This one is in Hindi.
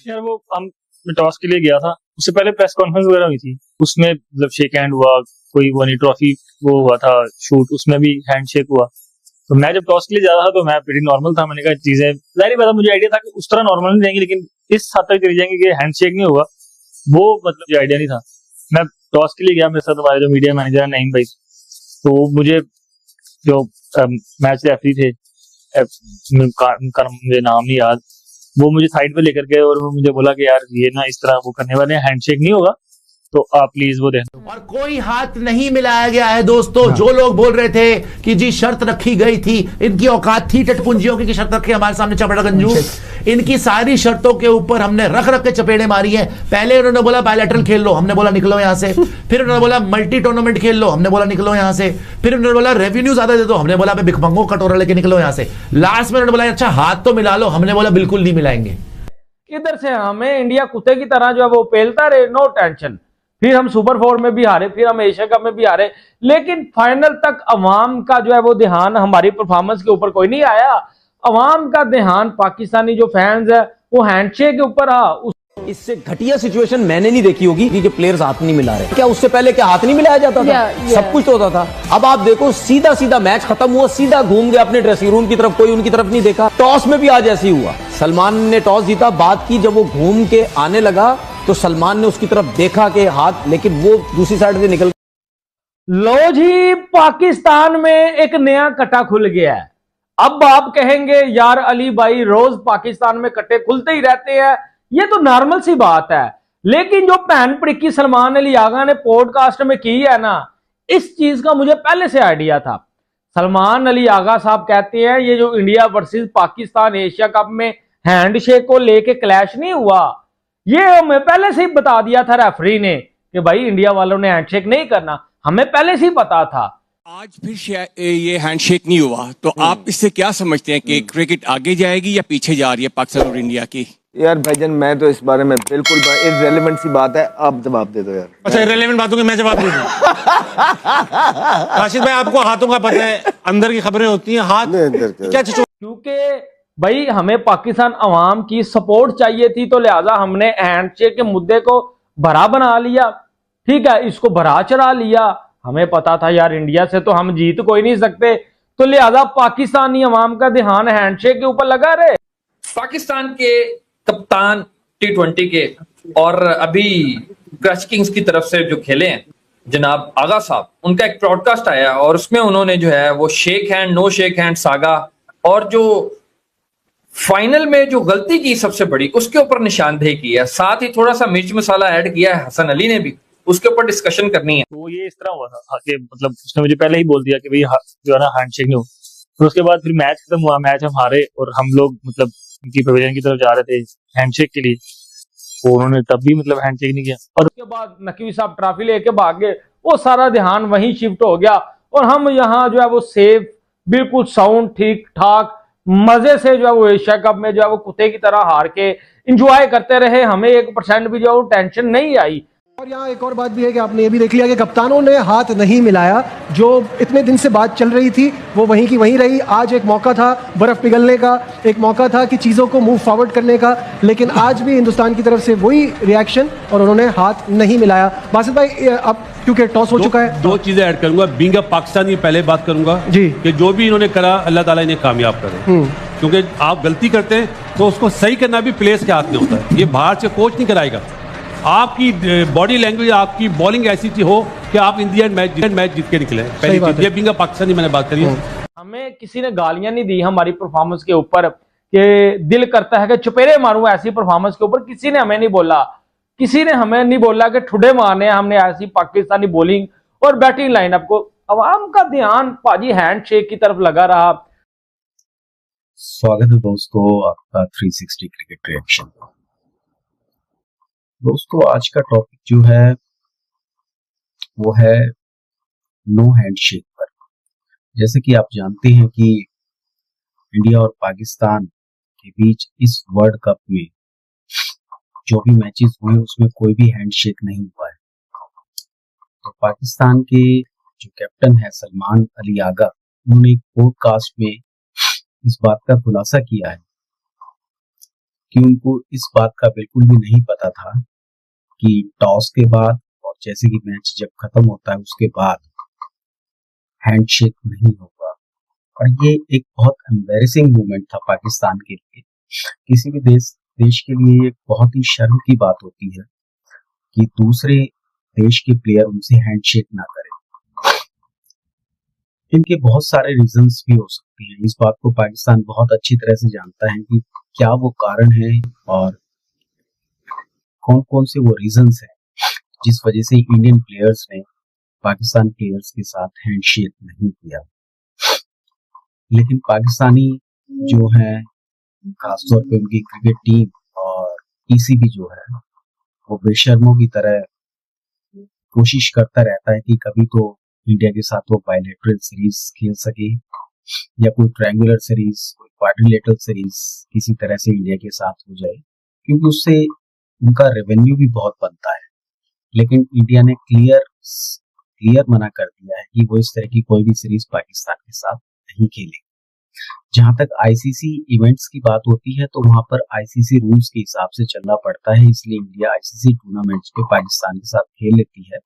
यार वो हम मैं टॉस के लिए गया था, उससे पहले प्रेस कॉन्फ्रेंस वगैरह हुई थी, उसमें मतलब शेक हैंड हुआ, कोई वो नहीं ट्रॉफी वो हुआ था शूट, उसमें भी हैंड शेक हुआ। तो मैं जब टॉस के लिए जा रहा था तो मैं प्रीटी नॉर्मल था, मैंने कहा चीजें जाहिर बात है, मुझे आइडिया था कि उस तरह नॉर्मल नहीं जाएंगी, लेकिन इस हद तक चली जाएंगे कि हैंड शेक नहीं होगा, वो मतलब आइडिया नहीं था। मैं टॉस के लिए गया, मेरे साथ हमारे जो मीडिया मैनेजर है नईम भाई, तो मुझे जो मैच रेफरी थे, उनका मुझे नाम नहीं याद, वो मुझे साइड पे लेकर गए और वो मुझे बोला कि यार ये ना इस तरह वो करने वाले हैं, हैंडशेक नहीं होगा, तो आप प्लीज वो दें। और कोई हाथ नहीं मिलाया गया है दोस्तों। हाँ। जो लोग बोल रहे थे कि जी शर्त रखी गई थी, इनकी औकात थी टटपुंजियों की शर्त रखी हमारे सामने चपड़ा गंजू, इनकी सारी शर्तों के ऊपर हमने रख रख के चपेड़े मारी हैं। पहले उन्होंने बोला बायलैटरल खेल लो, हमने बोला निकलो यहां से। फिर उन्होंने बोला मल्टी टूर्नामेंट खेल लो, हमने बोला निकलो यहां से। फिर उन्होंने बोला रेवेन्यू ज्यादा दे दो, हमने बोला भिखमंगो कटोरा लेके निकलो यहां से। लास्ट में उन्होंने बोला अच्छा हाथ तो मिला लो, हमने बोला बिल्कुल नहीं मिलाएंगे। इधर से हमें इंडिया कुत्ते की तरह जो है वो पेलता रहे, नो टेंशन। फिर हम सुपर 4 में भी हारे, फिर हम एशिया कप में भी हारे, लेकिन फाइनल तक अवाम का जो है वो ध्यान हमारी परफॉर्मेंस के ऊपर कोई नहीं आया। अवाम का ध्यान पाकिस्तानी जो फैंस है वो हैंडशेक के ऊपर आ। इससे घटिया सिचुएशन मैंने नहीं देखी होगी कि प्लेयर्स हाथ नहीं मिला रहे। क्या उससे पहले क्या हाथ नहीं मिलाया जाता था? सब कुछ तो होता था। अब आप देखो सीधा सीधा मैच खत्म हुआ, सीधा घूम गया अपने ड्रेसिंग रूम की तरफ, कोई उनकी तरफ नहीं देखा। टॉस में भी आज ऐसे ही हुआ, सलमान ने टॉस जीता, बात की, जब वो घूम के आने लगा तो सलमान ने उसकी तरफ देखा कि हाथ, लेकिन वो दूसरी साइड से निकल। लो जी, पाकिस्तान में एक नया कटा खुल गया है। अब आप कहेंगे यार अली भाई रोज पाकिस्तान में कटे खुलते ही रहते हैं, ये तो नॉर्मल सी बात है। लेकिन जो भैन पड़की सलमान अली आगा ने पॉडकास्ट में की है ना, इस चीज का मुझे पहले से आइडिया था। सलमान अली आगा साहब कहते हैं ये जो India versus Pakistan Asia cup में हैंडशेक को लेके क्लैश नहीं हुआ, ये हमें पहले से ही बता दिया था रेफरी ने कि भाई इंडिया वालों ने हैंडशेक नहीं करना, हमें पहले से ही पता था। आज फिर ये हैंडशेक नहीं हुआ, तो आप इससे क्या समझते हैं कि क्रिकेट आगे जाएगी या पीछे जा रही है पाकिस्तान और इंडिया की? यार भाईजान मैं तो इस बारे में बिल्कुल इररिलेवेंट सी बात है, आप जवाब दे दो यार। अच्छा इररिलेवेंट बातों के मैं जवाब दे दूं? राशिद भाई आपको हाथों का पता है, अंदर की खबरें होती हैं, हाथ क्या? क्योंकि भाई हमें पाकिस्तान अवाम की सपोर्ट चाहिए थी, तो लिहाजा हमने हैंडशेक के मुद्दे को भरा बना लिया। ठीक है, इसको भरा चढ़ा लिया। हमें पता था यार इंडिया से तो हम जीत कोई नहीं सकते, तो लिहाजा पाकिस्तानी अवाम का ध्यान हैंडशेक के ऊपर लगा रहे। पाकिस्तान के कप्तान T20 के और अभी क्रश किंग्स की तरफ से जो खेले हैं जनाब आगा साहब, उनका एक पॉडकास्ट आया और उसमें उन्होंने जो है वो shake hand no shake hand saga और जो फाइनल में जो गलती की सबसे बड़ी उसके ऊपर निशानदेही की है, साथ ही थोड़ा सा मिर्च मसाला ऐड किया है हसन अली ने भी, उसके ऊपर डिस्कशन करनी है। तो ये इस तरह हुआ था कि मतलब उसने मुझे पहले ही बोल दिया कि भाई जो है ना हैंडशेक नहीं हो। तो उसके बाद फिर मैच खत्म हुआ, मैच हम हारे और हम लोग मतलब उनकी पवेलियन की तरफ जा रहे थे हैंडशेक के लिए, तो उन्होंने तब भी मतलब हैंडशेक नहीं किया। और उसके बाद नकवी साहब ट्रॉफी लेके भाग गए, वो सारा ध्यान वहीं शिफ्ट हो गया और हम यहाँ जो है वो सेफ बिल्कुल साउंड ठीक ठाक मजे से जो है वो एशिया कप में जो है वो कुत्ते की तरह हार के इंजॉय करते रहे। हमें 1% भी जो है वो टेंशन नहीं आई। और यहाँ एक और बात भी है कि आपने ये भी देख लिया कि कप्तानों ने हाथ नहीं मिलाया, जो इतने दिन से बात चल रही थी वो वहीं की वहीं रही। आज एक मौका था बर्फ पिघलने का, एक मौका था कि चीज़ों को मूव फॉरवर्ड करने का, लेकिन आज भी हिंदुस्तान की तरफ से वही रिएक्शन और उन्होंने हाथ नहीं मिलाया। बासित भाई अब क्योंकि टॉस हो चुका है, दो चीजें ऐड करूंगा। बीइंग अ पाकिस्तानी पहले बात करूंगा जी कि जो भी इन्होंने करा अल्लाह ताला इन्हें कामयाब करे, क्योंकि आप गलती करते हैं तो उसको सही करना भी प्लेयर्स के हाथ में होता है, ये बाहर से कोच नहीं कराएगा। आपकी बॉडी लैंग्वेज, आपकी बॉलिंग ऐसी हो कि आप इंडियन मैच जीत के निकले। पहली चीज ये बीइंग अ पाकिस्तानी मैंने बात करी। हमें किसी ने गालियां नहीं दी हमारी परफॉर्मेंस के ऊपर कि दिल करता है कि चुपेरे मारूं ऐसी परफॉर्मेंस के ऊपर, किसी ने हमें नहीं बोला। किसी ने हमें नहीं बोला कि ठुडे मारने, हमने ऐसी पाकिस्तानी बॉलिंग और बैटिंग लाइनअप को। अवाम का ध्यान पाजी हैंडशेक की तरफ लगा रहा। स्वागत है दोस्तों आपका 360 क्रिकेट रिएक्शन। दोस्तों आज का टॉपिक जो है वो है नो हैंडशेक पर। जैसे कि आप जानते हैं कि इंडिया और पाकिस्तान के बीच इस वर्ल्ड कप में जो भी मैचेस हुए उसमें कोई भी हैंडशेक नहीं हुआ है। तो पाकिस्तान के जो कैप्टन है सलमान अली आगा, उन्होंने एक पॉडकास्ट में इस बात का खुलासा किया है कि उनको इस बात का बिल्कुल भी नहीं पता था कि टॉस के बाद और जैसे कि मैच जब खत्म होता है उसके बाद हैंडशेक नहीं होगा। और ये एक बहुत एम्बैरेसिंग मोमेंट था पाकिस्तान के लिए। किसी भी देश के लिए एक बहुत ही शर्म की बात होती है कि दूसरे देश के प्लेयर उनसे हैंडशेक ना करें। इनके बहुत सारे रीजंस भी हो सकती हैं। इस बात को पाकिस्तान बहुत अच्छी तरह से जानता है कि क्या वो कारण है और कौन कौन से वो रीजंस हैं जिस वजह से इंडियन प्लेयर्स ने पाकिस्तान प्लेयर्स के साथ हैंडशेक नहीं किया। लेकिन पाकिस्तानी जो है, खासतौर पे उनकी क्रिकेट टीम और पीसीबी जो है, वो बेशर्मों की तरह कोशिश करता रहता है कि कभी तो इंडिया के साथ वो बायलैटरल सीरीज खेल सके या कोई ट्रायंगुलर सीरीज, कोई क्वाड्रिलेटरल सीरीज किसी तरह से इंडिया के साथ हो जाए, क्योंकि उससे उनका रेवेन्यू भी बहुत बनता है। लेकिन इंडिया ने क्लियर मना कर दिया है कि वो इस तरह की कोई भी सीरीज पाकिस्तान के साथ नहीं खेलेगी। जहां तक आईसीसी इवेंट्स की बात होती है तो वहां पर आईसीसी रूल्स के हिसाब से चलना पड़ता है, इसलिए इंडिया आईसीसी टूर्नामेंट्स पे पाकिस्तान के साथ खेल लेती है।